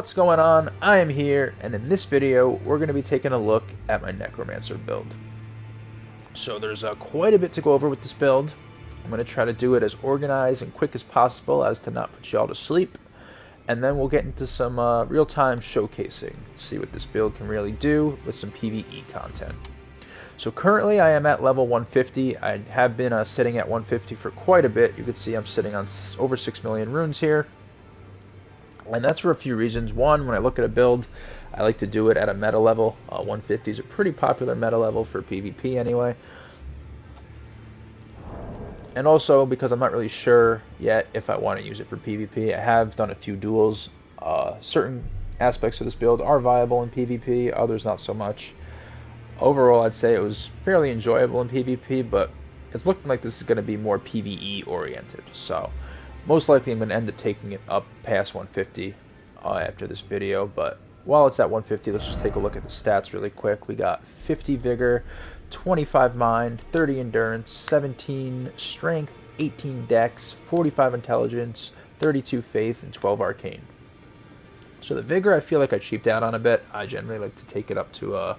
What's going on? I am here, and in this video we're going to be taking a look at my Necromancer build. So there's quite a bit to go over with this build. I'm going to try to do it as organized and quick as possible as to not put you all to sleep, and then we'll get into some real-time showcasing, see what this build can really do with some PvE content. So currently I am at level 150. I have been sitting at 150 for quite a bit. You can see I'm sitting on over 6 million runes here. And that's for a few reasons. One, when I look at a build, I like to do it at a meta level. 150 is a pretty popular meta level for PvP anyway. And also because I'm not really sure yet if I want to use it for PvP. I have done a few duels. Certain aspects of this build are viable in PvP, others not so much. Overall, I'd say it was fairly enjoyable in PvP, but it's looking like this is going to be more PvE oriented. So most likely I'm going to end up taking it up past 150 after this video, but while it's at 150, let's just take a look at the stats really quick. We got 50 Vigor, 25 Mind, 30 Endurance, 17 Strength, 18 Dex, 45 Intelligence, 32 Faith, and 12 Arcane. So the Vigor I feel like I cheaped out on a bit. I generally like to take it up to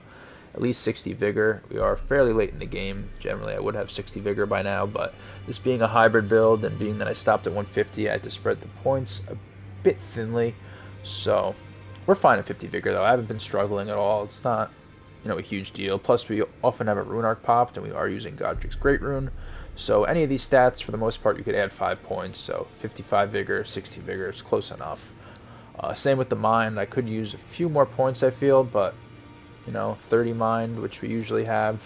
at least 60 Vigor. We are fairly late in the game. Generally I would have 60 Vigor by now, but this being a hybrid build and being that I stopped at 150, I had to spread the points a bit thinly. So we're fine at 50 Vigor though. I haven't been struggling at all. It's not, a huge deal. Plus we often have a rune arc popped and we are using Godric's Great Rune. So any of these stats for the most part you could add 5 points. So 55 Vigor, 60 Vigor, it's close enough. Same with the Mind. I could use a few more points I feel, but 30 Mind, which we usually have,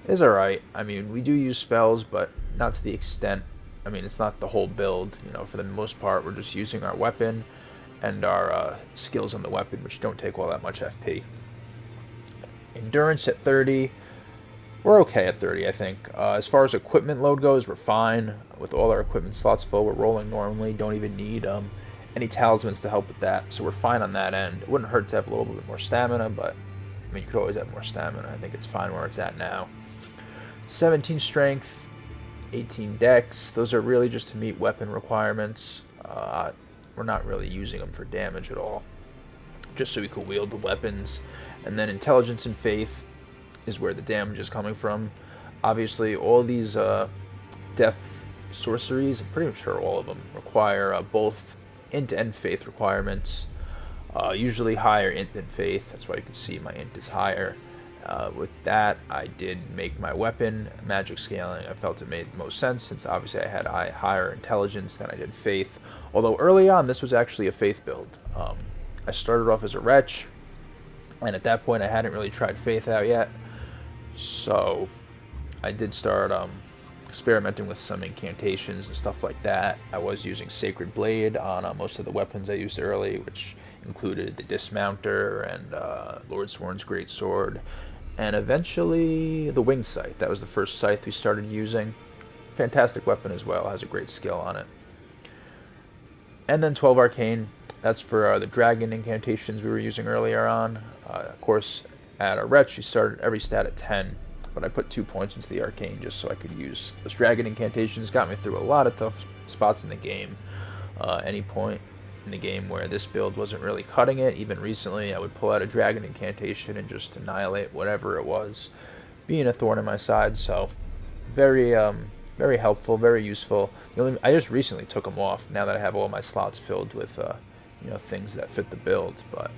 is alright. I mean, we do use spells, but not to the extent. I mean, it's not the whole build. For the most part, we're just using our weapon and our skills on the weapon, which don't take all that much FP. Endurance at 30. We're okay at 30, I think. As far as equipment load goes, we're fine. With all our equipment slots full, we're rolling normally. Don't even need any talismans to help with that, so we're fine on that end. It wouldn't hurt to have a little bit more stamina, but I mean, you could always have more stamina. I think it's fine where it's at now. 17 Strength, 18 Dex. Those are really just to meet weapon requirements. We're not really using them for damage at all, just so we could wield the weapons. And then Intelligence and Faith is where the damage is coming from. Obviously, all these death sorceries, I'm pretty sure all of them, require both int and faith requirements. Usually higher int than faith. That's why you can see my int is higher. With that, I did make my weapon magic scaling. I felt it made the most sense since obviously I had higher intelligence than I did faith. Although early on, this was actually a faith build. I started off as a wretch, and at that point I hadn't really tried faith out yet. So I did start experimenting with some incantations and stuff like that. I was using Sacred Blade on most of the weapons I used early, which included the Dismounter and Lord Sworn's Great Sword, and eventually the Winged Scythe. That was the first scythe we started using. Fantastic weapon as well, has a great skill on it. And then 12 Arcane, that's for the dragon incantations we were using earlier on. Of course, at a wretch you started every stat at 10, but I put 2 points into the Arcane just so I could use those dragon incantations. Got me through a lot of tough spots in the game. Any point in the game where this build wasn't really cutting it, even recently, I would pull out a dragon incantation and just annihilate whatever it was, being a thorn in my side. So very helpful, very useful. I just recently took them off now that I have all my slots filled with things that fit the build. But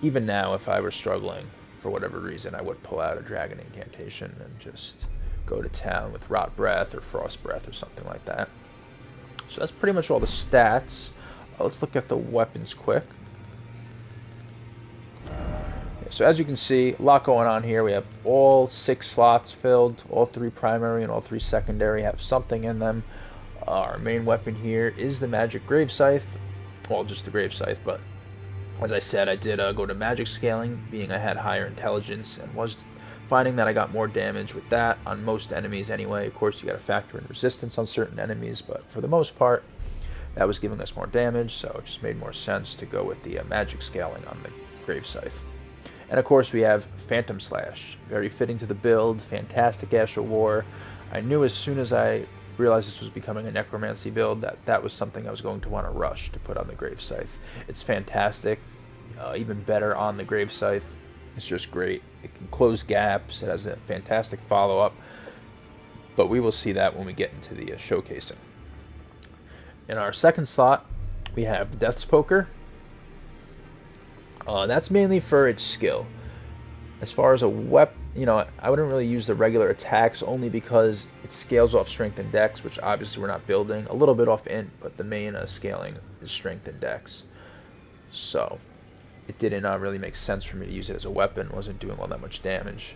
even now, if I were struggling for whatever reason, I would pull out a dragon incantation and just go to town with Rot Breath or Frost Breath or something like that. So that's pretty much all the stats. Let's look at the weapons quick. So as you can see, a lot going on here. We have all 6 slots filled. All 3 primary and all 3 secondary have something in them. Our main weapon here is the Magic Grave Scythe. Well, just the Grave Scythe, but as I said, I did go to magic scaling, being I had higher intelligence, and was finding that I got more damage with that on most enemies anyway. Of course, you got to factor in resistance on certain enemies, but for the most part, that was giving us more damage, so it just made more sense to go with the magic scaling on the Grave Scythe. And of course, we have Phantom Slash, very fitting to the build, fantastic Ash of War. I knew as soon as I realized this was becoming a necromancy build, that was something I was going to want to rush to put on the grave scythe. It's fantastic, even better on the grave scythe. It's just great. It can close gaps. It has a fantastic follow-up, but we will see that when we get into the showcasing. In our second slot, we have the Death's Poker. That's mainly for its skill. As far as a weapon, I wouldn't really use the regular attacks only because it scales off strength and dex, which obviously we're not building. A little bit off int, but the main scaling is strength and dex. So it did not really make sense for me to use it as a weapon. It wasn't doing all that much damage.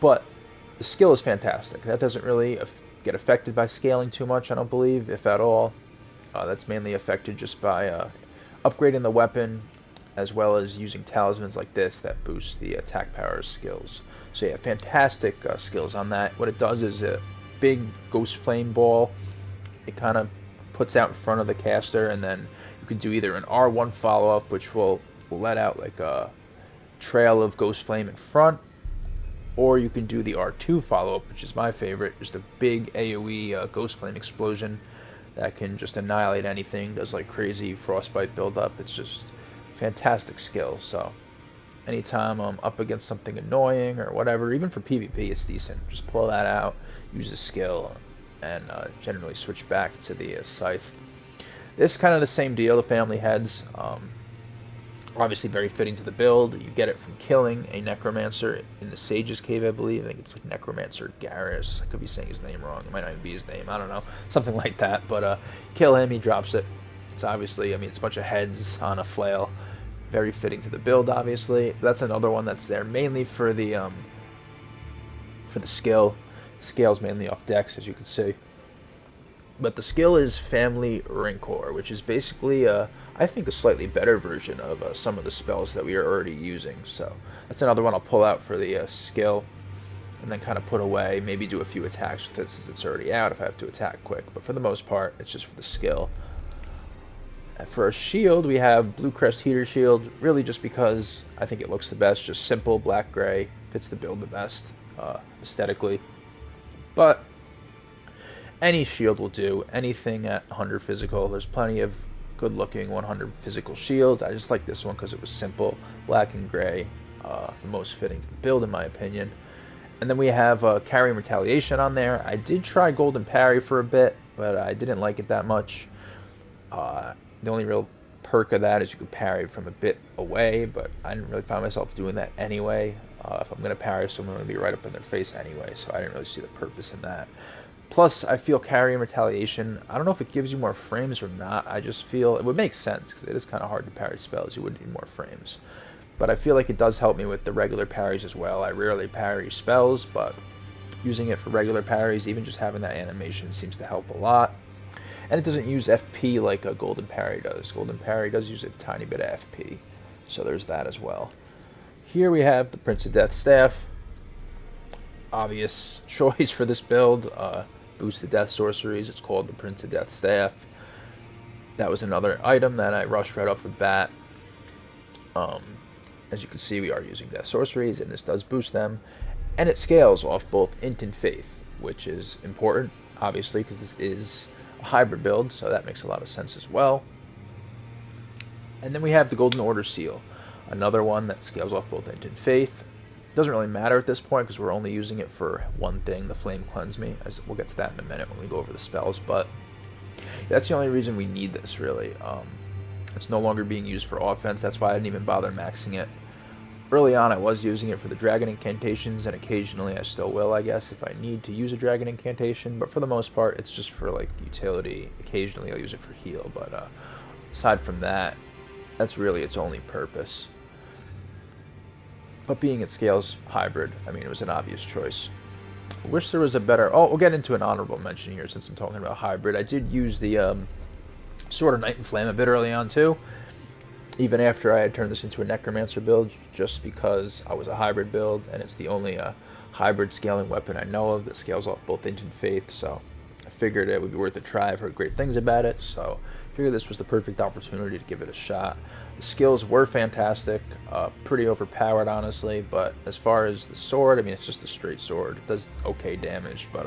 But the skill is fantastic. That doesn't really get affected by scaling too much, I don't believe, if at all. That's mainly affected just by upgrading the weapon, as well as using talismans like this that boost the attack power skills. So yeah, fantastic skills on that. What it does is a big ghost flame ball. It kind of puts out in front of the caster, and then you can do either an R1 follow-up, which will let out like a trail of ghost flame in front, or you can do the R2 follow-up, which is my favorite, just a big AoE ghost flame explosion that can just annihilate anything, does like crazy frostbite build-up. It's just fantastic skill. So anytime I'm up against something annoying or whatever, even for PvP, it's decent. Just pull that out, use the skill, and generally switch back to the scythe. This is kind of the same deal, the family heads. Obviously very fitting to the build. You get it from killing a Necromancer in the Sage's Cave, I believe. I think it's like Necromancer Garrus. I could be saying his name wrong. It might not even be his name. I don't know. Something like that. But kill him, he drops it. It's obviously, it's a bunch of heads on a flail. Very fitting to the build, obviously. That's another one that's there mainly for the skill. Scales mainly off dex, as you can see. But the skill is Family Rancor, which is basically, I think, a slightly better version of some of the spells that we are already using. So that's another one I'll pull out for the skill, and then kind of put away. Maybe do a few attacks with it since it's already out if I have to attack quick. But for the most part, it's just for the skill. And for a shield, we have Blue Crest Heater Shield, really just because I think it looks the best. Just simple, black-gray, fits the build the best aesthetically. But any shield will do, anything at 100 physical. There's plenty of good-looking 100 physical shields. I just like this one because it was simple, black and gray, the most fitting to the build in my opinion. And then we have Carry and Retaliation on there. I did try Golden Parry for a bit, but I didn't like it that much. The only real perk of that is you could parry from a bit away, but I didn't really find myself doing that anyway. If I'm going to parry someone, I'm going to be right up in their face anyway, so I didn't really see the purpose in that. Plus, I feel Carry and Retaliation, I don't know if it gives you more frames or not. I just feel it would make sense because it is kind of hard to parry spells. You would need more frames. But I feel like it does help me with the regular parries as well. I rarely parry spells, but using it for regular parries, even just having that animation seems to help a lot. And it doesn't use FP like a Golden Parry does. Golden Parry does use a tiny bit of FP, so there's that as well. Here we have the Prince of Death Staff. Obvious choice for this build. Boosted death sorceries. It's called the Prince of Death Staff. That was another item that I rushed right off the bat. As you can see, we are using death sorceries, and this does boost them. And it scales off both int and faith, which is important, obviously, because this is a hybrid build, so that makes a lot of sense as well. And then we have the Golden Order Seal, another one that scales off both int and faith. Doesn't really matter at this point because we're only using it for one thing, the Flame Cleanse Me. As we'll get to that in a minute when we go over the spells, but that's the only reason we need this, really. It's no longer being used for offense. That's why I didn't even bother maxing it. Early on, I was using it for the dragon incantations, and occasionally I still will, I guess, if I need to use a dragon incantation. But for the most part, it's just for like utility. Occasionally, I'll use it for heal, but aside from that, that's really its only purpose. But being it scales hybrid, I mean, it was an obvious choice. I wish there was a better... Oh, we'll get into an honorable mention here since I'm talking about hybrid. I did use the Sword of Night and Flame a bit early on, too. Even after I had turned this into a Necromancer build, just because I was a hybrid build, and it's the only hybrid scaling weapon I know of that scales off both int and faith, so I figured it would be worth a try. I've heard great things about it, so I figured this was the perfect opportunity to give it a shot. The skills were fantastic, pretty overpowered, honestly, but as far as the sword, I mean, it's just a straight sword. It does okay damage, but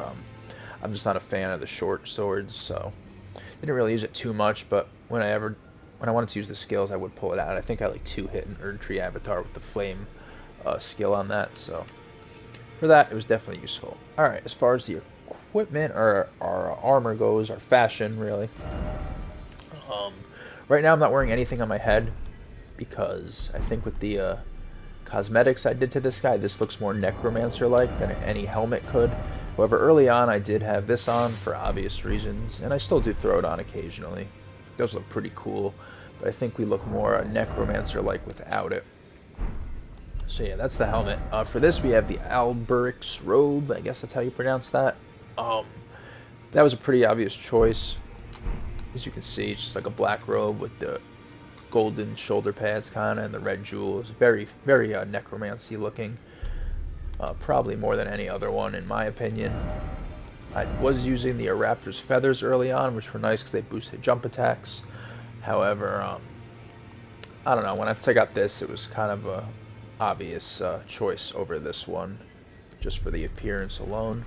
I'm just not a fan of the short swords, so didn't really use it too much. But when I wanted to use the skills, I would pull it out. I think I like 2-hit an Erd Tree Avatar with the flame skill on that, so for that it was definitely useful. Alright, as far as the equipment or our armor goes, our fashion really, right now I'm not wearing anything on my head because I think with the cosmetics I did to this guy, this looks more Necromancer-like than any helmet could. However, early on I did have this on for obvious reasons, and I still do throw it on occasionally. It does look pretty cool, but I think we look more Necromancer-like without it. So yeah, that's the helmet. For this we have the Alberic's robe, I guess that's how you pronounce that. That was a pretty obvious choice. As you can see, it's just like a black robe with the golden shoulder pads kind of and the red jewels. Very, very necromancy looking. Probably more than any other one in my opinion. I was using the Raptor's feathers early on, which were nice because they boosted jump attacks. However, I don't know, when I got this, it was kind of a obvious choice over this one, just for the appearance alone.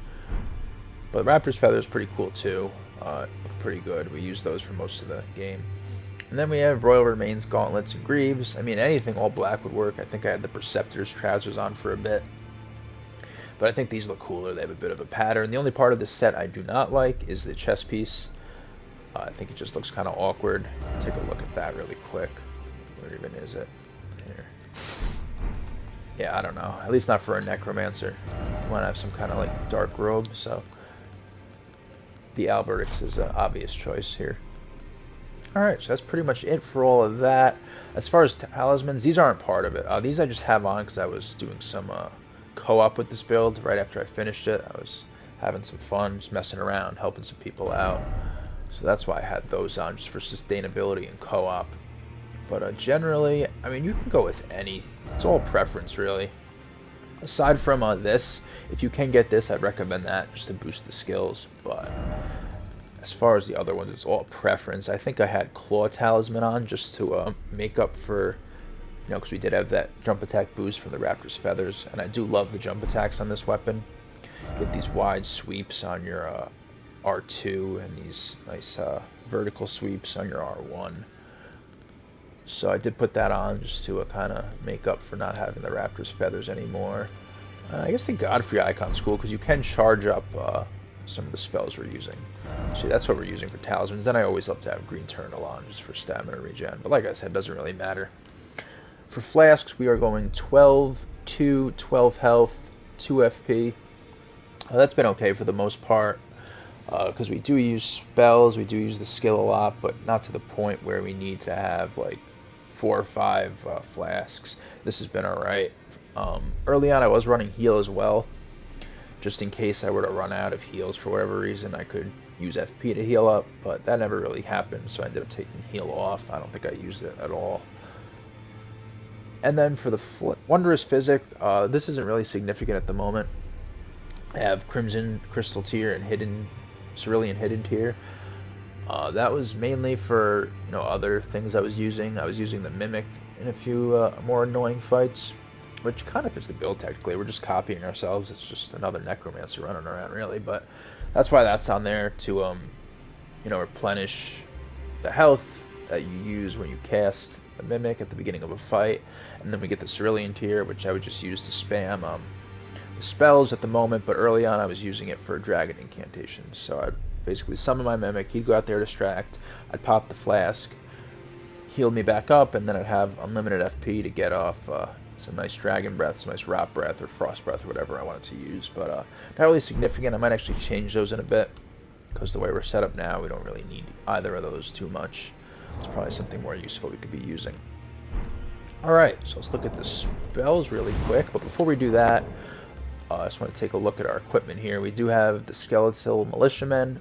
But Raptor's feather is pretty cool too. Pretty good. We use those for most of the game. And then we have Royal Remains, gauntlets, and greaves. I mean, anything all black would work. I think I had the Preceptor's trousers on for a bit, but I think these look cooler. They have a bit of a pattern. The only part of this set I do not like is the chest piece. I think it just looks kind of awkward. Take a look at that really quick. Where even is it? Here. Yeah, I don't know. At least not for a Necromancer. You want to have some kind of like dark robe, so the Alberic's is an obvious choice here. Alright, so that's pretty much it for all of that. As far as talismans, these aren't part of it. These I just have on because I was doing some co-op with this build right after I finished it. I was having some fun, just messing around, helping some people out. So that's why I had those on, just for sustainability and co-op. But generally, I mean, you can go with any. It's all preference, really. Aside from this, if you can get this, I'd recommend that just to boost the skills. But as far as the other ones, it's all preference. I think I had Claw Talisman on just to make up for, you know, because we did have that jump attack boost from the Raptor's feathers. And I do love the jump attacks on this weapon. Get these wide sweeps on your R2 and these nice vertical sweeps on your R1. So I did put that on just to kind of make up for not having the Raptor's feathers anymore. I guess the Godfrey icon's cool because you can charge up some of the spells we're using. See, that's what we're using for talismans. Then I always love to have Green Turtle on just for stamina regen. But like I said, it doesn't really matter. For flasks, we are going 12, 2, 12 health, 2 FP. That's been okay for the most part. Because we do use spells, we do use the skill a lot, but not to the point where we need to have like 4 or 5 flasks. This has been alright. Early on I was running heal as well, just in case I were to run out of heals for whatever reason. I could use FP to heal up, but that never really happened, so I ended up taking heal off. I don't think I used it at all. And then for the Wondrous Physic, this isn't really significant at the moment. I have Crimson Crystal Tier and Cerulean Hidden Tier. That was mainly for, you know, other things I was using. I was using the Mimic in a few more annoying fights, which kind of fits the build technically. We're just copying ourselves. It's just another Necromancer running around, really. But that's why that's on there, to you know, replenish the health that you use when you cast the Mimic at the beginning of a fight. And then we get the Cerulean Tier, which I would just use to spam the spells at the moment, but early on I was using it for dragon incantations. So I'd basically summon my Mimic, he'd go out there, distract, I'd pop the flask, heal me back up, and then I'd have unlimited FP to get off some nice Dragon Breath, some nice Rot Breath, or Frost Breath, or whatever I wanted to use. But not really significant. I might actually change those in a bit, because the way we're set up now, we don't really need either of those too much. It's probably something more useful we could be using. Alright, so let's look at the spells really quick, but before we do that, I just want to take a look at our equipment here. We do have the Skeletal Militiamen.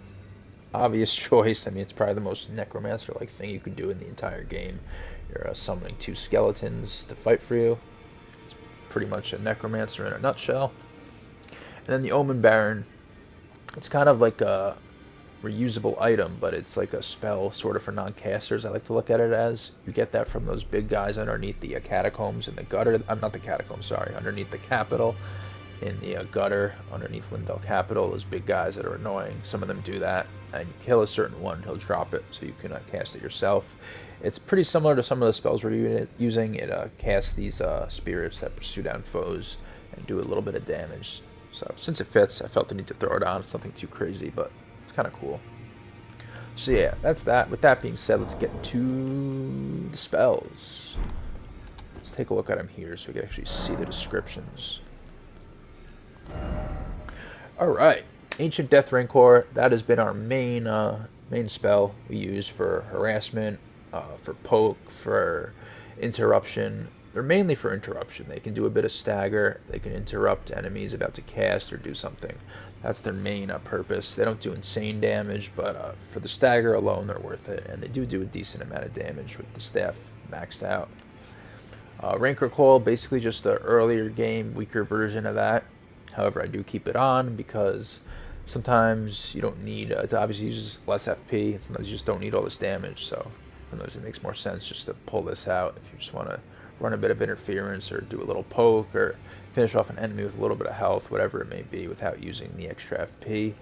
Obvious choice. I mean, it's probably the most Necromancer-like thing you could do in the entire game. You're summoning 2 skeletons to fight for you. It's pretty much a Necromancer in a nutshell. And then the Omen Baron. It's kind of like a reusable item, but it's like a spell sort of for non-casters. I like to look at it as. You get that from those big guys underneath the catacombs and the gutter. I'm not the catacombs, sorry. Underneath the capital. in the gutter underneath Lindell Capital. Those big guys that are annoying. Some of them do that, and you kill a certain one, he'll drop it, so you can cast it yourself. It's pretty similar to some of the spells we're using. It casts these spirits that pursue down foes and do a little bit of damage. So since it fits, I felt the need to throw it on. It's nothing too crazy, but it's kind of cool. So yeah, that's that. With that being said, let's get to the spells. Let's take a look at them here so we can actually see the descriptions. Alright, Ancient Death Rancor. That has been our main spell we use for harassment, for poke, for interruption. They're mainly for interruption. They can do a bit of stagger. They can interrupt enemies about to cast or do something. That's their main purpose. They don't do insane damage, but for the stagger alone, they're worth it. And they do a decent amount of damage with the staff maxed out. Rancor Coil, basically just the earlier game, weaker version of that. However, I do keep it on because sometimes you don't need to obviously use less FP, and sometimes you just don't need all this damage. So sometimes it makes more sense just to pull this out if you just want to run a bit of interference or do a little poke or finish off an enemy with a little bit of health, whatever it may be, without using the extra FP.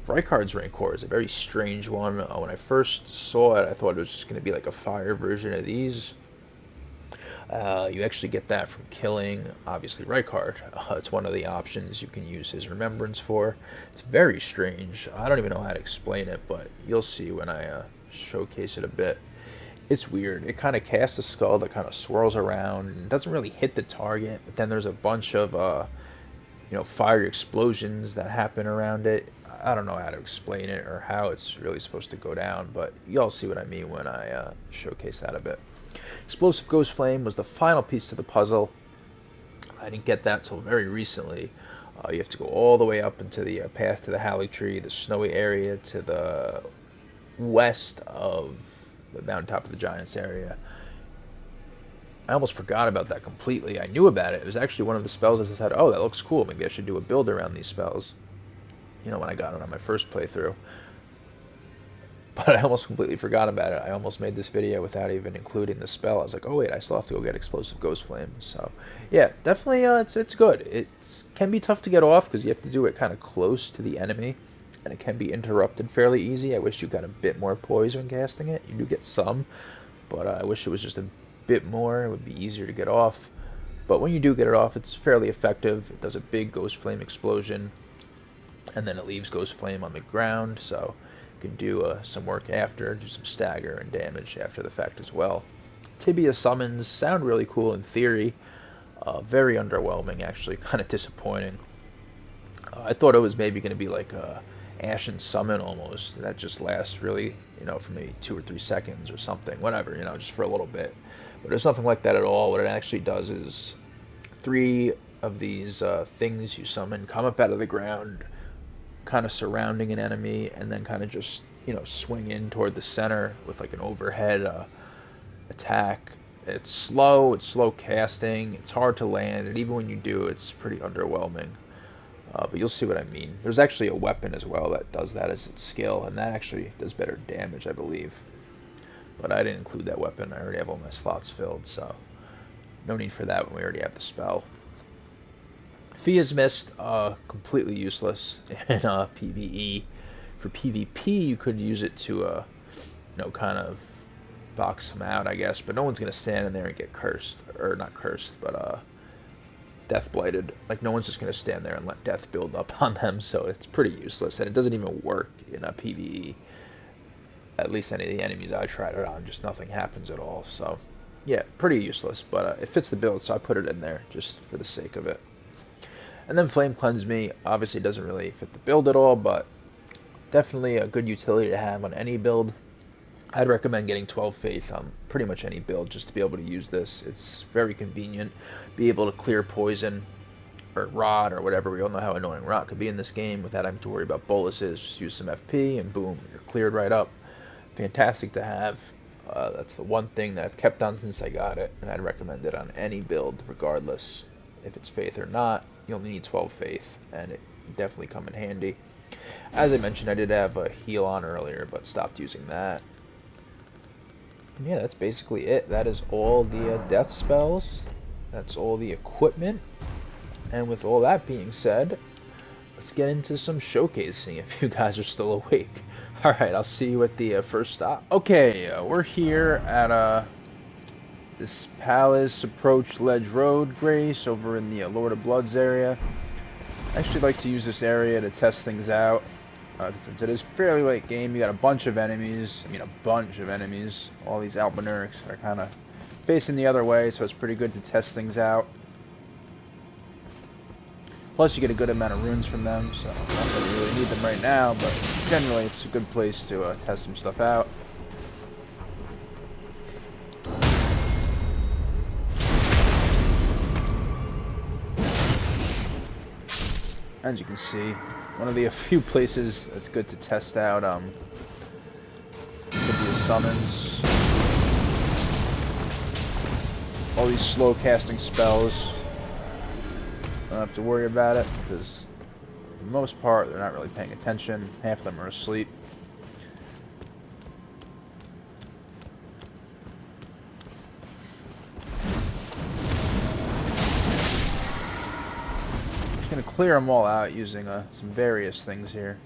Rykard's Rancor is a very strange one. When I first saw it, I thought it was just going to be like a fire version of these. You actually get that from killing, obviously, Rykard. It's one of the options you can use his remembrance for. It's very strange. I don't even know how to explain it, but you'll see when I showcase it a bit. It's weird. It kind of casts a skull that kind of swirls around and doesn't really hit the target, but then there's a bunch of fire explosions that happen around it. I don't know how to explain it or how it's really supposed to go down, but you'll see what I mean when I showcase that a bit. Explosive Ghost Flame was the final piece to the puzzle. I didn't get that till very recently. You have to go all the way up into the path to the Haligtree, the snowy area to the west of the mountaintop of the Giants area. I almost forgot about that completely. I knew about it. It was actually one of the spells I said, oh, that looks cool. Maybe I should do a build around these spells. When I got it on my first playthrough. But I almost completely forgot about it. I almost made this video without even including the spell. I was like, oh wait, I still have to go get Explosive Ghost Flame. So yeah, definitely it's good. It can be tough to get off because you have to do it kind of close to the enemy. And it can be interrupted fairly easy. I wish you got a bit more poise when casting it. You do get some, but I wish it was just a bit more. It would be easier to get off. But when you do get it off, it's fairly effective. It does a big Ghost Flame explosion, and then it leaves Ghost Flame on the ground, so you can do some work after, do some stagger and damage after the fact as well. Tibia summons sound really cool in theory. Very underwhelming, actually, kind of disappointing. I thought it was maybe going to be like a Ashen Summon almost, that just lasts really, for maybe 2 or 3 seconds or something, whatever, just for a little bit. But there's nothing like that at all. What it actually does is 3 of these things you summon come up out of the ground, kind of surrounding an enemy, and then kind of just, swing in toward the center with like an overhead attack. It's slow casting, it's hard to land, and even when you do, it's pretty underwhelming. But you'll see what I mean. There's actually a weapon as well that does that as its skill, and that actually does better damage, I believe. But I didn't include that weapon. I already have all my slots filled, so no need for that when we already have the spell. Fia's Mist, completely useless in PvE. For PvP, you could use it to, kind of box them out, I guess. But no one's going to stand in there and get cursed. Or not cursed, but death blighted. Like, no one's just going to stand there and let death build up on them, so it's pretty useless. And it doesn't even work in a PvE. At least any of the enemies I tried it on, just nothing happens at all. So, yeah, pretty useless. But it fits the build, so I put it in there just for the sake of it. And then Flame Cleanse Me, obviously doesn't really fit the build at all, but definitely a good utility to have on any build. I'd recommend getting 12 Faith on pretty much any build just to be able to use this. It's very convenient. Be able to clear poison or rot or whatever. We all know how annoying rot could be in this game without having to worry about boluses. Just use some FP and boom, you're cleared right up. Fantastic to have. That's the one thing that I've kept on since I got it, and I'd recommend it on any build regardless if it's Faith or not. You only need 12 Faith, and it definitely come in handy. As I mentioned, I did have a heal on earlier, but stopped using that. And yeah, that's basically it. That is all the death spells. That's all the equipment. And with all that being said, let's get into some showcasing if you guys are still awake. Alright, I'll see you at the first stop. Okay, we're here at this Palace Approach Ledge Road, Grace, over in the Lord of Bloods area. I actually like to use this area to test things out. Since it is fairly late game, you got a bunch of enemies. I mean, a bunch of enemies. All these Albanurics are kind of facing the other way, so it's pretty good to test things out. Plus, you get a good amount of runes from them, so not that you really need them right now, but generally it's a good place to test some stuff out. As you can see, one of the few places that's good to test out could be summons. All these slow casting spells. Don't have to worry about it because for the most part they're not really paying attention. Half of them are asleep. Just gonna clear them all out using some various things here.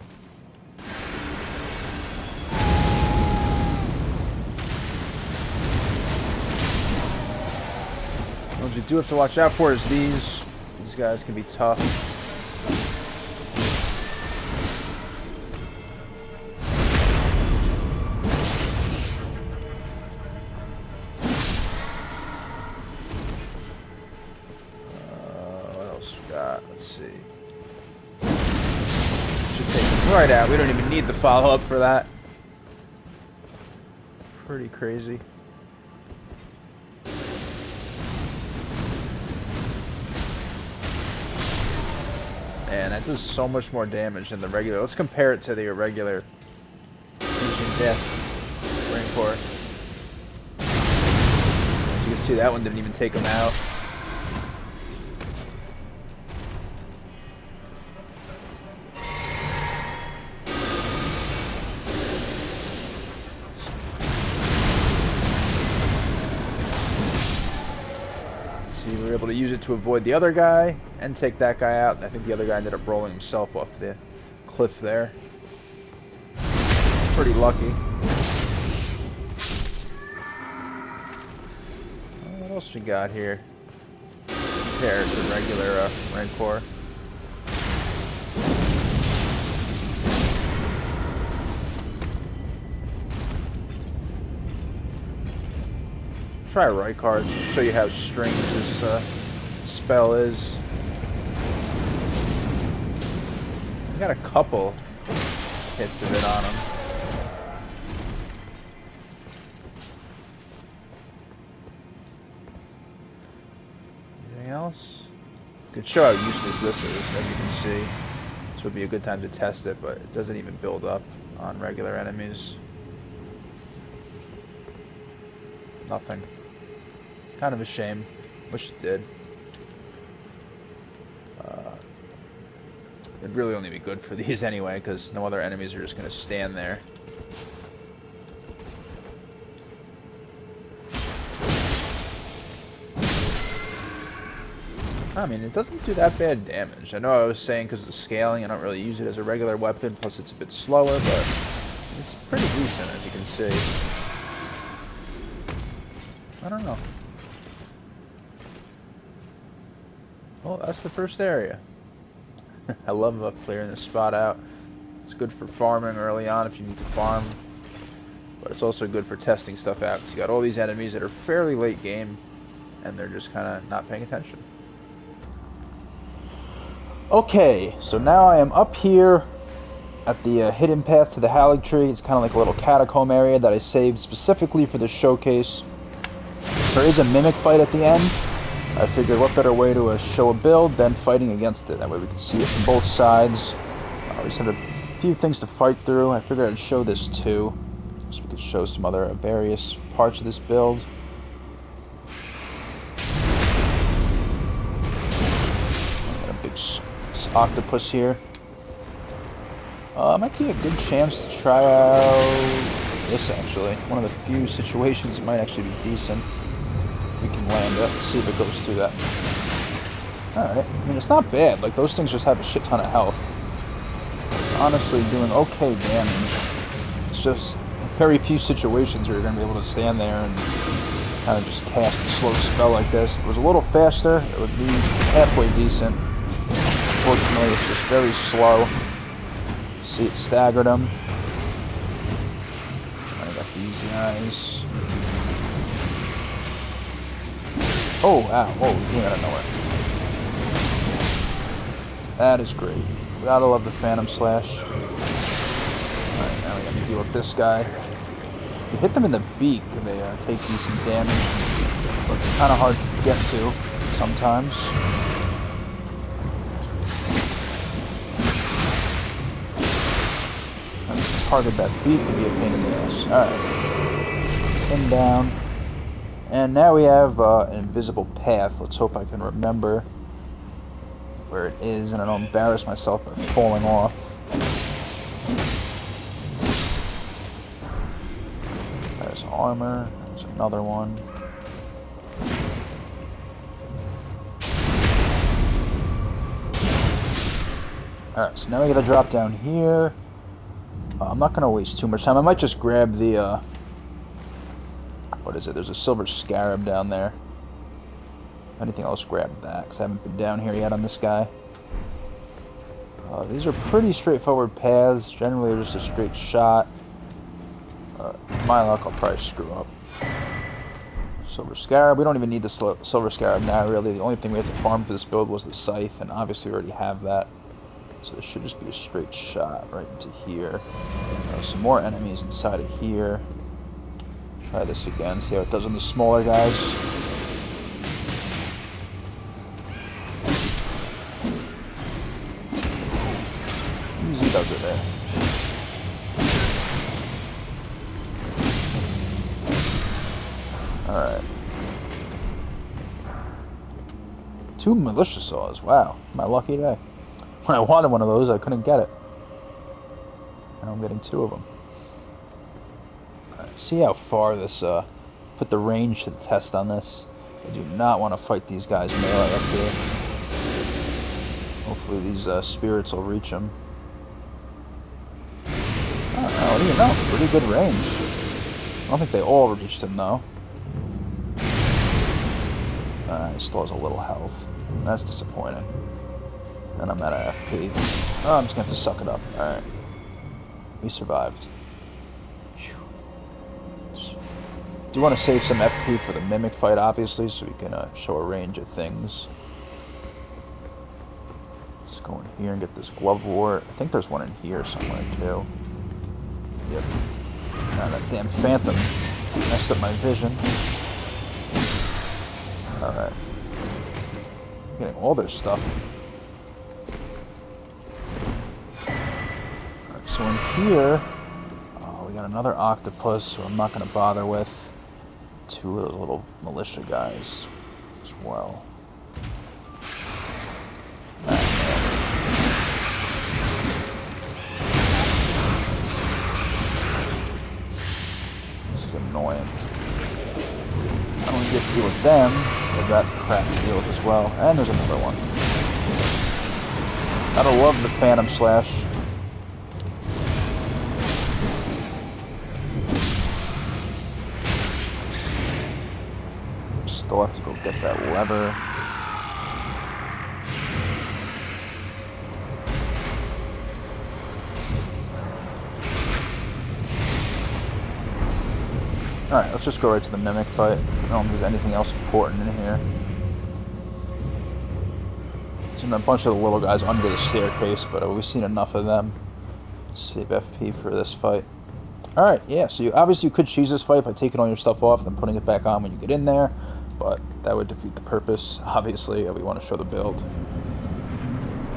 What you do have to watch out for is these. These guys can be tough. What else we got? Let's see. Should take them right out. We don't even need the follow-up for that. Pretty crazy. And that does so much more damage than the regular. Let's compare it to the irregular Ancient Death Rancor. As you can see, that one didn't even take him out. See, we were able to use it to avoid the other guy and take that guy out. I think the other guy ended up rolling himself off the cliff there. Pretty lucky. What else we got here? Compared to regular Rancor. Try right cards to show you how strange this spell is. I got a couple hits of it on him. Anything else? Could show how useless this is, as you can see. This would be a good time to test it, but it doesn't even build up on regular enemies. Nothing. Kind of a shame. Wish it did. It'd really only be good for these anyway, because no other enemies are just going to stand there. I mean, it doesn't do that bad damage. I know I was saying because of the scaling, I don't really use it as a regular weapon, plus it's a bit slower, but it's pretty decent, as you can see. I don't know. Well, that's the first area. I love clearing this spot out. It's good for farming early on if you need to farm. But it's also good for testing stuff out. Because you got all these enemies that are fairly late game. And they're just kind of not paying attention. Okay, so now I am up here at the hidden path to the Halig Tree. It's kind of like a little catacomb area that I saved specifically for this showcase. There is a mimic fight at the end. I figured what better way to show a build than fighting against it. That way we can see it from both sides. We just have a few things to fight through. I figured I'd show this too, so we could show some other various parts of this build. Got a big octopus here. Might be a good chance to try out this actually. One of the few situations that might actually be decent. We can land it, see if it goes through that. Alright, I mean, it's not bad. Like, those things just have a shit ton of health. It's honestly doing okay damage. It's just very few situations where you're going to be able to stand there and kind of just cast a slow spell like this. If it was a little faster, it would be halfway decent. Unfortunately, it's just very slow. See, it staggered them. I got these guys. Oh, ow. Whoa, he came out of nowhere. That is great. Gotta love the Phantom Slash. Alright, now we gotta deal with this guy. You hit them in the beak, they take decent damage. But it's kind of hard to get to sometimes. Target that beak could be a pain in the ass. Alright. Him down. And now we have an invisible path. Let's hope I can remember where it is and I don't embarrass myself by falling off. There's armor. There's another one. Alright, so now we gotta drop down here. I'm not gonna waste too much time. I might just grab the, what is it? There's a silver scarab down there. If anything else, grab that, because I haven't been down here yet on this guy. These are pretty straightforward paths. Generally, they're just a straight shot. My luck, I'll probably screw up. Silver scarab. We don't even need the silver scarab now, really. The only thing we have to farm for this build was the scythe, and obviously we already have that. So this should just be a straight shot right into here. Some more enemies inside of here. Try this again, see how it does on the smaller guys. Easy does it there. Alright. 2 militia saws, wow. My lucky day. When I wanted one of those, I couldn't get it. Now I'm getting 2 of them. Alright, see how far this, put the range to the test on this. I do not want to fight these guys melee up here. Hopefully these spirits will reach them. I don't know, what do you know? Pretty good range. I don't think they all reached him, though. He still has a little health. That's disappointing. And I'm out of FP. Oh, I'm just going to have to suck it up. Alright. We survived. Do want to save some FP for the Mimic fight, obviously, so we can show a range of things. Let's go in here and get this glove wart. I think there's one in here somewhere, too. Yep. Ah, that damn phantom messed up my vision. Alright. Getting all their stuff. Alright, so in here, we got another octopus, who I'm not going to bother with. 2 of those little militia guys as well. This is annoying. I don't get to deal with them. They've got crap to deal with as well. And there's another one. Gotta love the Phantom Slash. Still have to go get that lever. Alright, let's just go right to the Mimic fight. I don't think there's anything else important in here. There's a bunch of the little guys under the staircase, but we've seen enough of them. Let's save FP for this fight. Alright, yeah, so obviously you could choose this fight by taking all your stuff off and then putting it back on when you get in there, but that would defeat the purpose. Obviously, we want to show the build.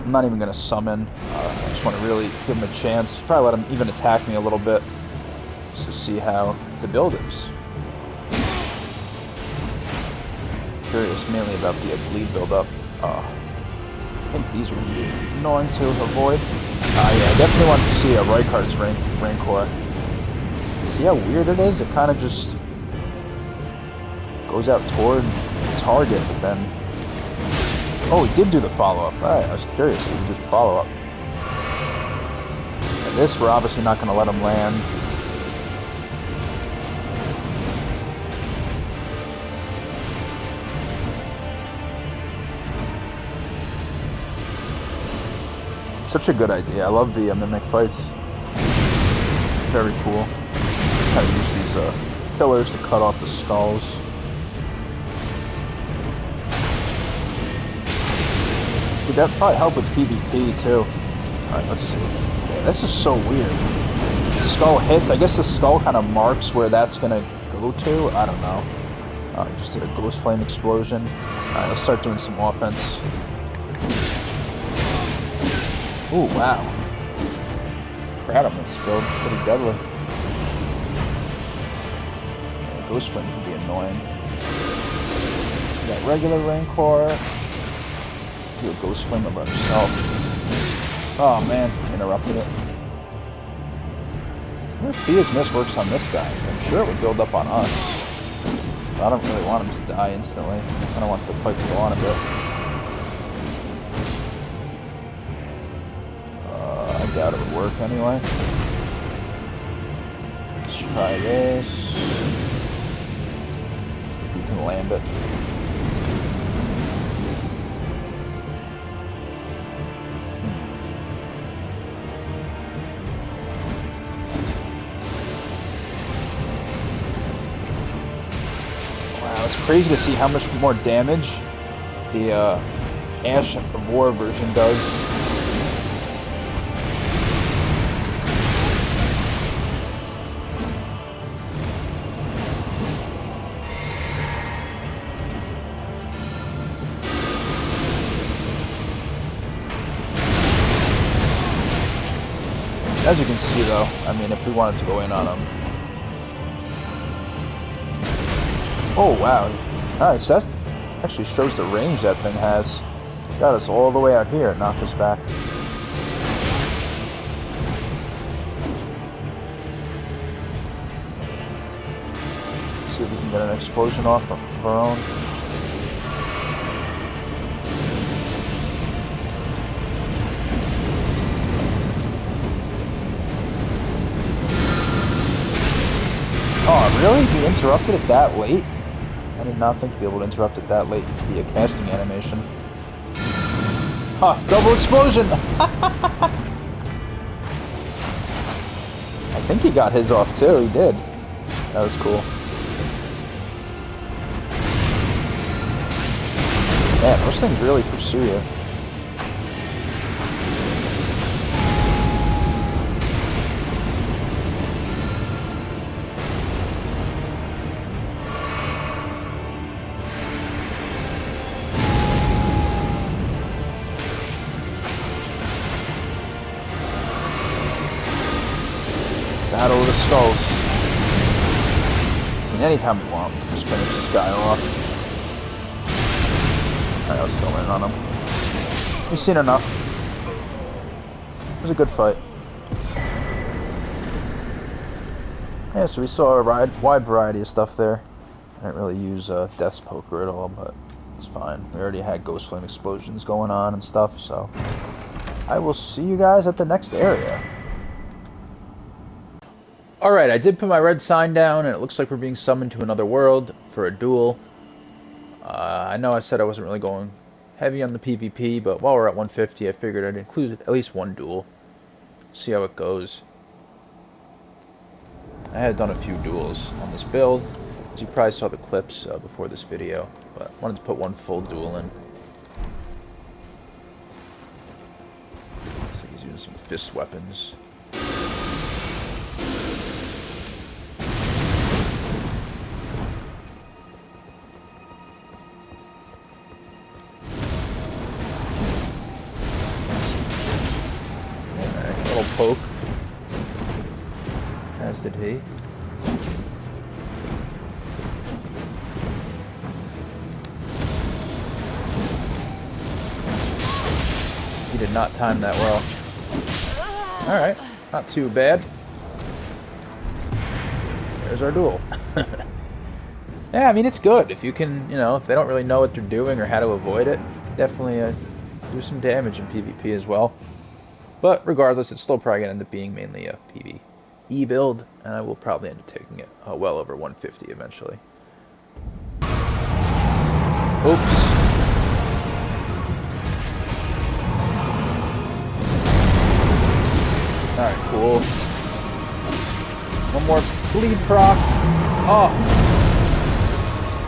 I'm not even going to summon. I just want to really give him a chance. Probably let him even attack me a little bit, just to see how the build is. Curious mainly about the bleed build-up. I think these would be annoying to avoid. Yeah, I definitely want to see a Reichardt's Rancor. See how weird it is? It kind of just goes out toward the target, but then Oh, he did do the follow-up. Alright, I was curious if he did the follow-up. And this, we're obviously not going to let him land. Such a good idea. I love the mimic fights. Very cool. Kind of use these pillars to cut off the skulls. Dude, that probably help with PvP too. Alright, let's see. Yeah, this is so weird. The skull hits. I guess the skull kind of marks where that's gonna go to. I don't know. Just did a ghost flame explosion. Alright, let's start doing some offense. Ooh, wow. Proud of this build. Pretty deadly. Yeah, ghost flame can be annoying. We got regular Rancor. Do a ghost flame about himself. Oh man, interrupted it. I wonder if Fia's Mist works on this guy. I'm sure it would build up on us. But I don't really want him to die instantly. I kind of want the fight to go on a bit. I doubt it would work anyway. Let's try this. If we can land it. Wow, it's crazy to see how much more damage the Ash of War version does. As you can see though, I mean, if we wanted to go in on him. Oh wow. Alright, so that actually shows the range that thing has. Got us all the way out here and knocked us back. See if we can get an explosion off of our own. Oh, really? He interrupted it that late? I did not think to be able to interrupt it that late to be a casting animation. Huh, double explosion! I think he got his off too, he did. That was cool. Man, those things really pursue you. Battle of the Skulls. I mean, anytime we want, we can just finish this guy off. Alright, I'll still land on him. We've seen enough. It was a good fight. Yeah, so we saw a wide variety of stuff there. I didn't really use Death's Poker at all, but it's fine. We already had Ghost Flame explosions going on and stuff, so I will see you guys at the next area. Alright, I did put my red sign down, and it looks like we're being summoned to another world for a duel. I know I said I wasn't really going heavy on the PvP, but while we're at 150, I figured I'd include at least one duel. See how it goes. I had done a few duels on this build, as you probably saw the clips before this video, but I wanted to put one full duel in. Looks like he's using some fist weapons. Poke, as did he. He did not time that well. Alright, not too bad. There's our duel. Yeah, I mean, it's good. If you can, you know, if they don't really know what they're doing or how to avoid it, definitely do some damage in PvP as well. But regardless, it's still probably going to end up being mainly a PvE build, and I will probably end up taking it well over 150 eventually. Oops. Alright, cool. One more bleed proc. Oh!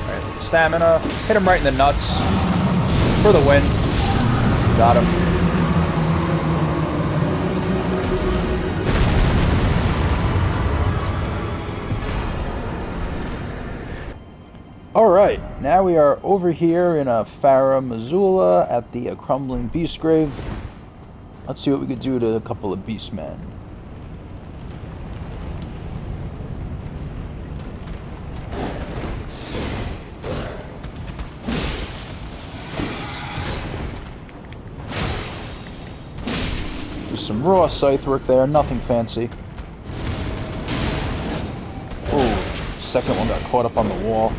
Alright, stamina. Hit him right in the nuts. For the win. Got him. Alright, now we are over here in Farahmoula at the Crumbling Beast Grave. Let's see what we could do to a couple of beastmen. Just some raw scythe work there, nothing fancy. Oh, second one got caught up on the wall.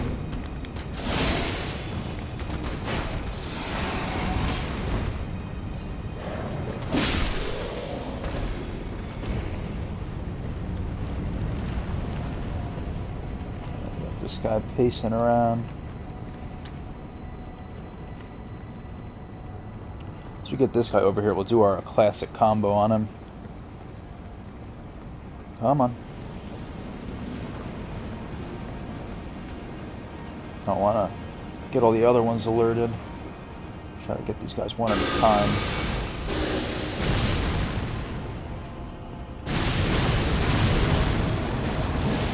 Guy pacing around. As we get this guy over here, we'll do our classic combo on him. Come on. Don't want to get all the other ones alerted. Try to get these guys one at a time.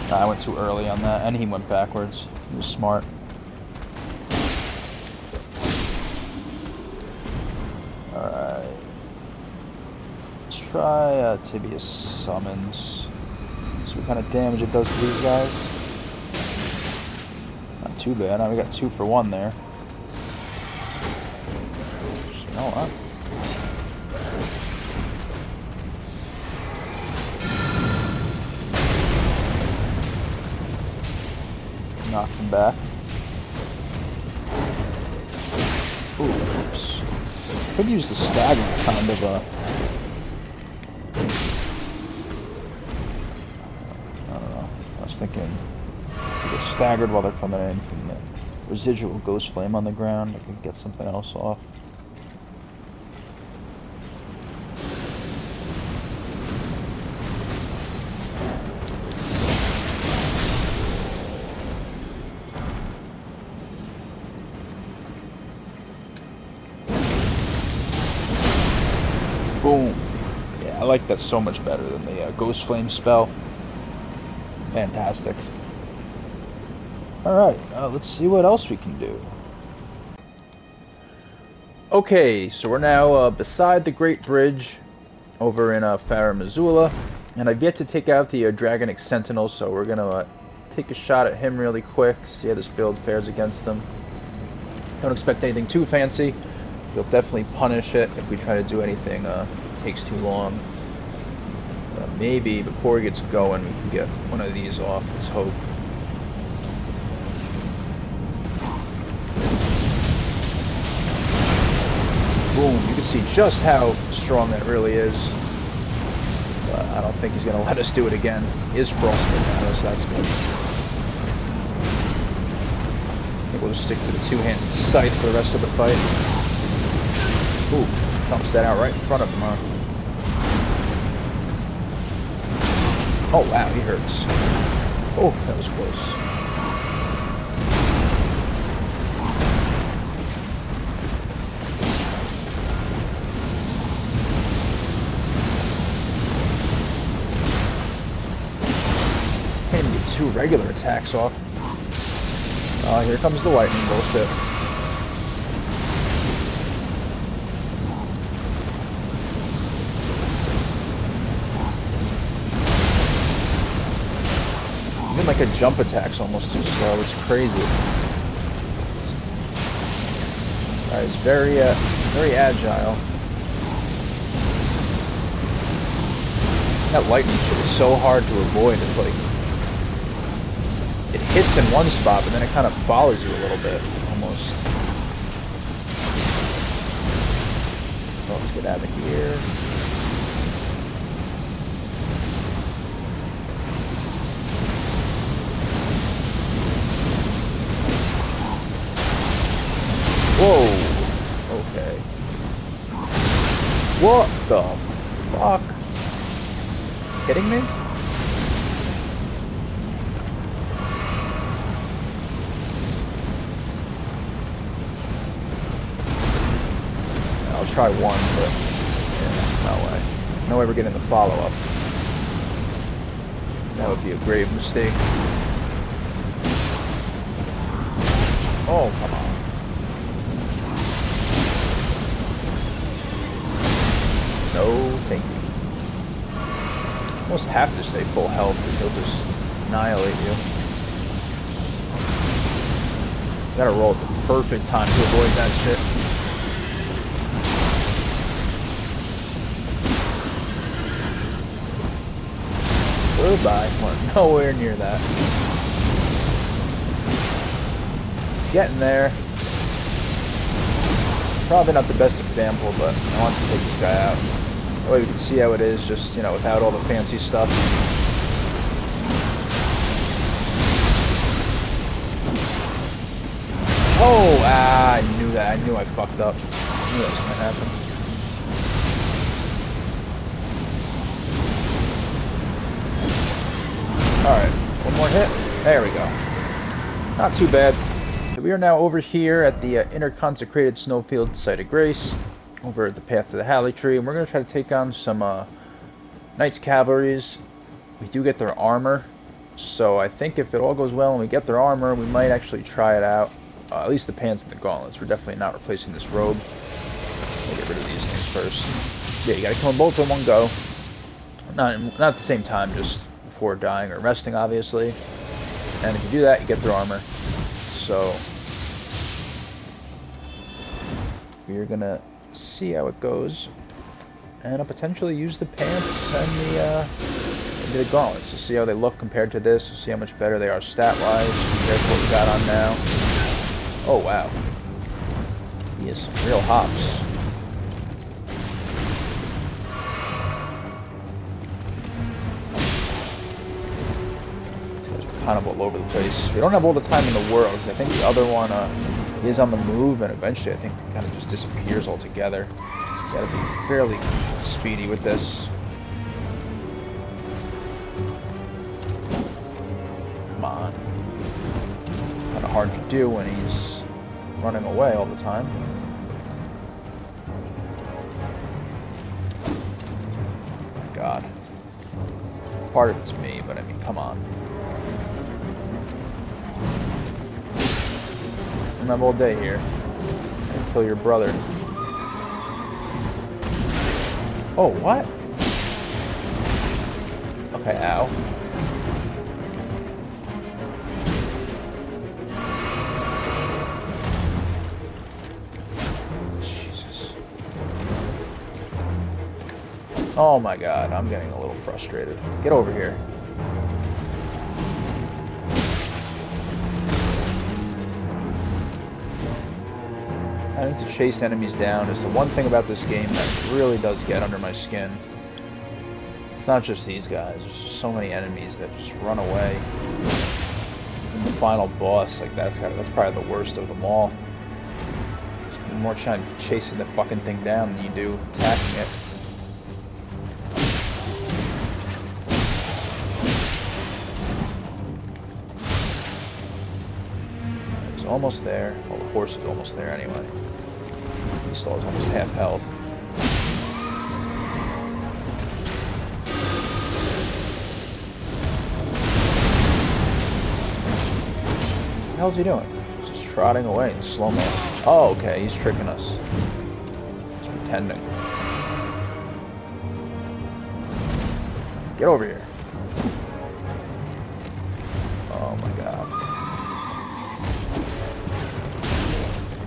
I went too early on that, and he went backwards. He was smart. Alright. Let's try Tibia's Summons. See what kind of damage it does to these guys. Not too bad. Now we got 2 for 1 there. You know what? Knock him back. Ooh, oops. Could use the stagger kind of I don't know. I was thinking if they get staggered while they're coming in from the residual ghost flame on the ground, I could get something else off. Boom. Yeah, I like that so much better than the Ghost Flame spell. Fantastic. Alright, let's see what else we can do. Okay, so we're now beside the Great Bridge over in Farahmoula, and I've yet to take out the Dragonic Sentinel, so we're going to take a shot at him really quick, see how this build fares against him. Don't expect anything too fancy. You'll definitely punish it if we try to do anything takes too long. Maybe before he gets going we can get one of these off. Let's hope. Boom. You can see just how strong that really is. I don't think he's going to let us do it again. He is frostbitten now, so that's good. I think we'll just stick to the two-handed scythe for the rest of the fight. Ooh, dumps that out right in front of him, huh? Oh, wow, he hurts. Oh, that was close. Can't even get 2 regular attacks off. Oh, here comes the lightning bullshit. Even like a jump attack's almost too slow. It's crazy. Alright, it's very agile. That lightning shit is so hard to avoid. It's like it hits in one spot, but then it kind of follows you a little bit, almost. Get out of here. Whoa! Okay. What the fuck? Kidding me? I'll try one, but yeah, no way. No way we're getting the follow-up. That would be a grave mistake. Oh, come on. No, thank you. Almost have to stay full health because he'll just annihilate you. You gotta roll at the perfect time to avoid that shit. Goodbye. We're nowhere near that. It's getting there. Probably not the best example, but I want to take this guy out. That way we can see how it is, just, you know, without all the fancy stuff. Oh, I knew that. I knew I fucked up. I knew that was going to happen. Alright, one more hit. There we go. Not too bad. We are now over here at the inner consecrated snowfield site of grace, over at the path to the Halley tree, and we're going to try to take on some Knights Cavalries. We do get their armor, so I think if it all goes well and we get their armor, we might actually try it out. At least the pants and the gauntlets. We're definitely not replacing this robe. We'll get rid of these things first. Yeah, you got to kill them both in one go. Not at the same time, just before dying or resting, obviously. And if you do that, you get their armor. So we're gonna see how it goes, and I'll potentially use the pants and the gauntlets to see how they look compared to this, to see how much better they are stat-wise compared to what we got on now. Oh wow, he is some real hops. Kind of all over the place. We don't have all the time in the world, because I think the other one is on the move, and eventually I think it kind of just disappears altogether. You gotta be fairly speedy with this. Come on. Kind of hard to do when he's running away all the time. Oh my God. Part of it's me, but I mean, come on. I'm all day here. And kill your brother. Oh, what? Okay, ow. Jesus. Oh my God, I'm getting a little frustrated. Get over here. I need to chase enemies down is the one thing about this game that really does get under my skin. It's not just these guys, there's just so many enemies that just run away. And the final boss, like that's probably the worst of them all. You're more trying to chasing the fucking thing down than you do attacking it. It's almost there. Well, the horse is almost there anyway. He still has almost half health. What the hell's he doing? He's just trotting away in slow-mo. Oh, okay, he's tricking us. He's pretending. Get over here. Oh my God.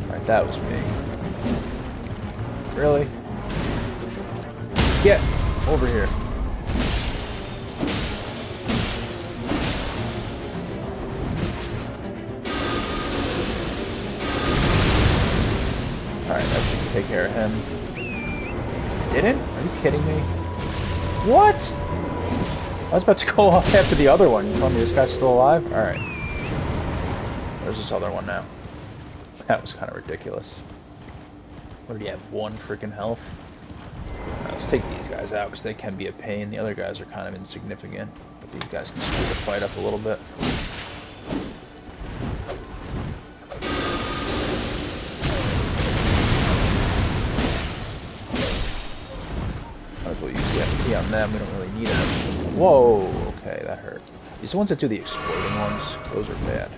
Alright, that was me. Really? Get over here. Alright, that should take care of him. Didn't? Are you kidding me? What? I was about to go off after the other one. You telling me this guy's still alive? Alright. Where's this other one now? That was kind of ridiculous. What did he have? 1 freaking health? Right, let's take these guys out because they can be a pain. The other guys are kind of insignificant. But these guys can speed the fight up a little bit. Might as well use the FP on them. We don't really need it. Whoa! Okay, that hurt. These are the ones that do the exploding ones. Those are bad.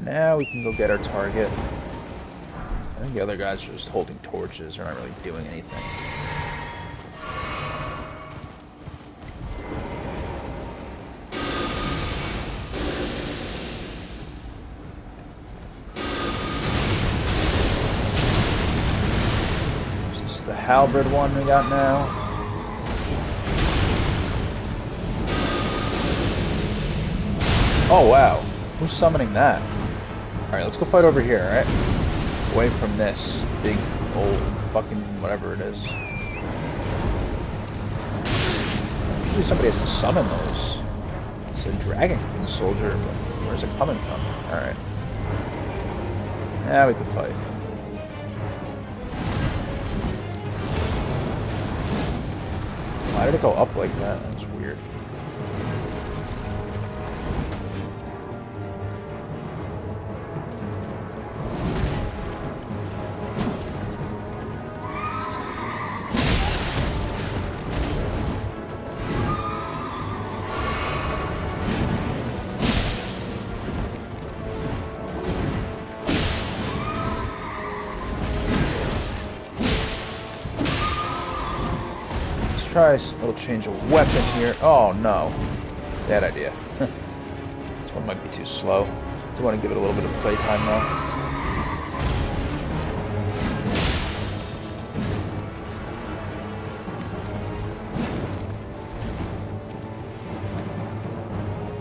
Now we can go get our target. I think the other guys are just holding torches. They're not really doing anything. This is the halberd one we got now. Oh wow. Who's summoning that? Alright, let's go fight over here, alright? Away from this big old fucking whatever it is. Usually somebody has to summon those. It's a dragon soldier, but where's it coming from? Alright. Now we can fight. Why did it go up like that? That's weird. Try a little change of weapon here. Oh no. Bad idea. This one might be too slow. Do want to give it a little bit of playtime though.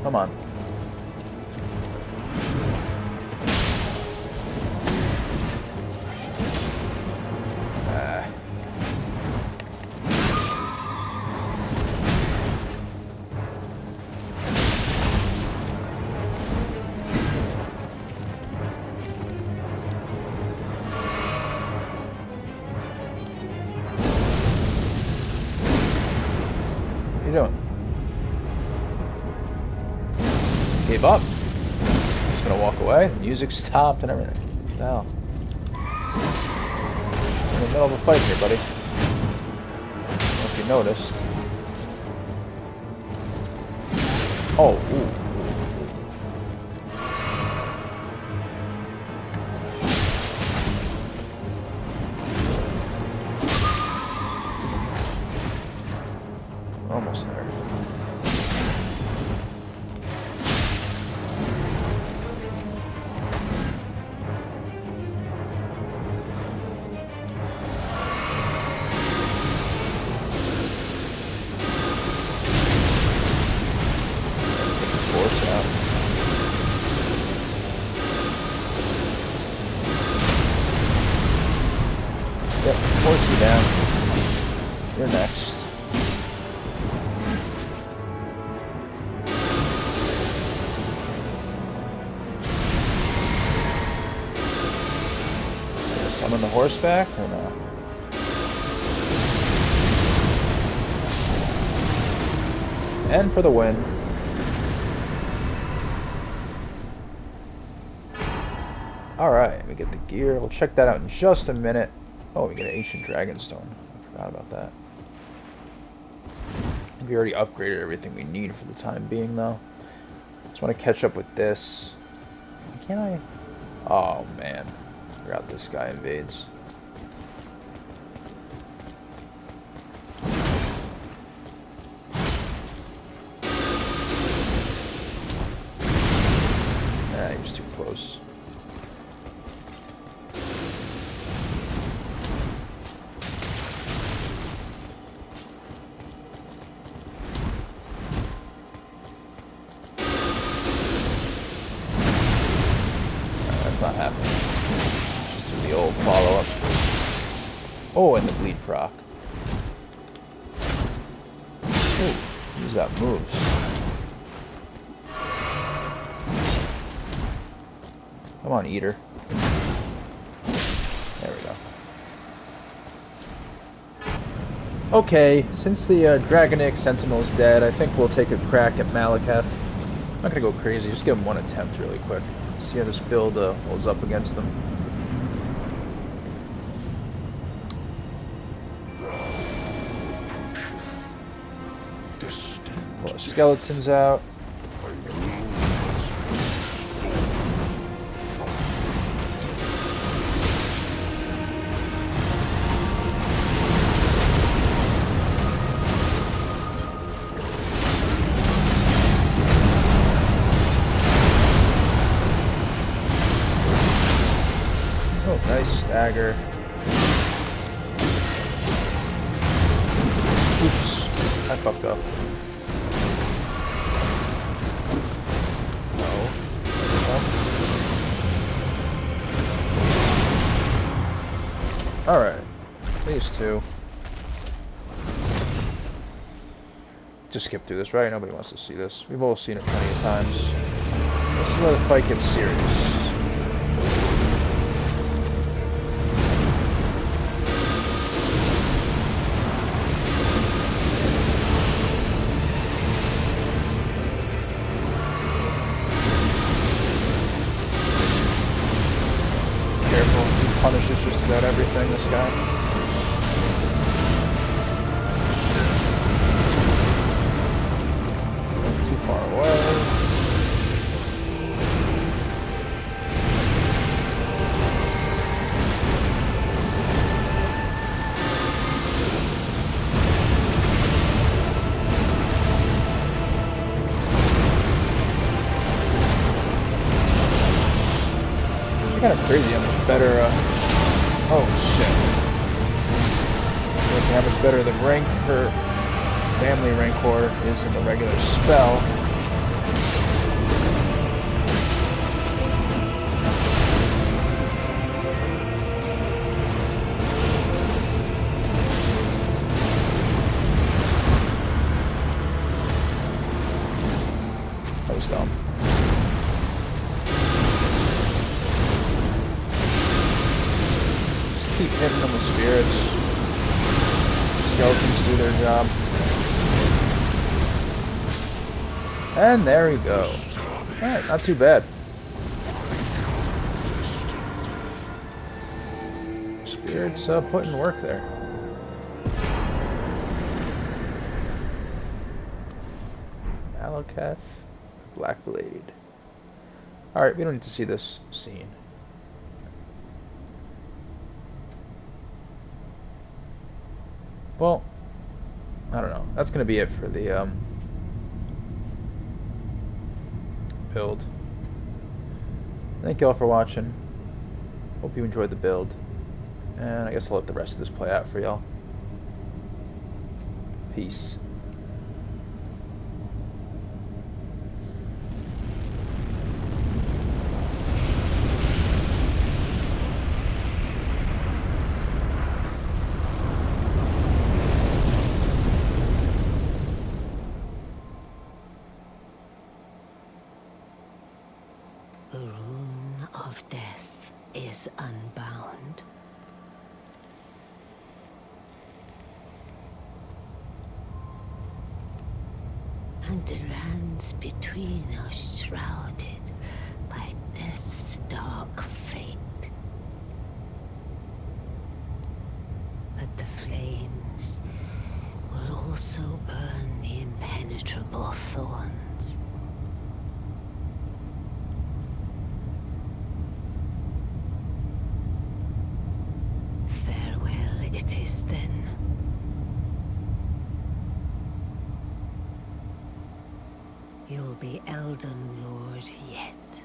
Come on. What are you doing? Gave up. Just gonna walk away. The music stopped and everything. What the hell? In the middle of a fight here, buddy. I don't know if you noticed. Oh, ooh. Almost there. Force out. Yep, force you down. You're next. Summon the horseback or not? And for the win. Alright, we get the gear. We'll check that out in just a minute. Oh, we get an ancient dragonstone. I forgot about that. I think we already upgraded everything we need for the time being, though. Just want to catch up with this. Can I? Oh, man. Forgot this guy invades. Nah, he was too close. that's not happening. Just do the old follow-up. Oh, and the bleed proc. Oh, he's got moves. Come on, Eater. There we go. Okay, since the Dragonic Sentinel is dead, I think we'll take a crack at Malekith. I'm not gonna go crazy, just give him one attempt really quick. See how this build holds up against them. Pull our skeletons out. Nice stagger. Oops, I fucked up. No. Alright, these two. Just skip through this, right? Nobody wants to see this. We've all seen it plenty of times. This is where the fight gets serious. Punishes just about everything, this guy. Too far away. It's kind of crazy how much better, oh shit. Notice how much better the rank for family Rancor is in the regular spell. That was dumb. Keep hitting them with spirits. Skeletons do their job. And there we go. Alright, not too bad. Spirits putting work there. Malekith, Black Blade. Alright, we don't need to see this scene. Well, I don't know. That's going to be it for the build. Thank you all for watching. Hope you enjoyed the build. And I guess I'll let the rest of this play out for y'all. Peace. The rune of death is unbound. And the lands between are shrouded by death's dark fate. But the flames will also burn the impenetrable thorns. It is then. You'll be Elden Lord yet.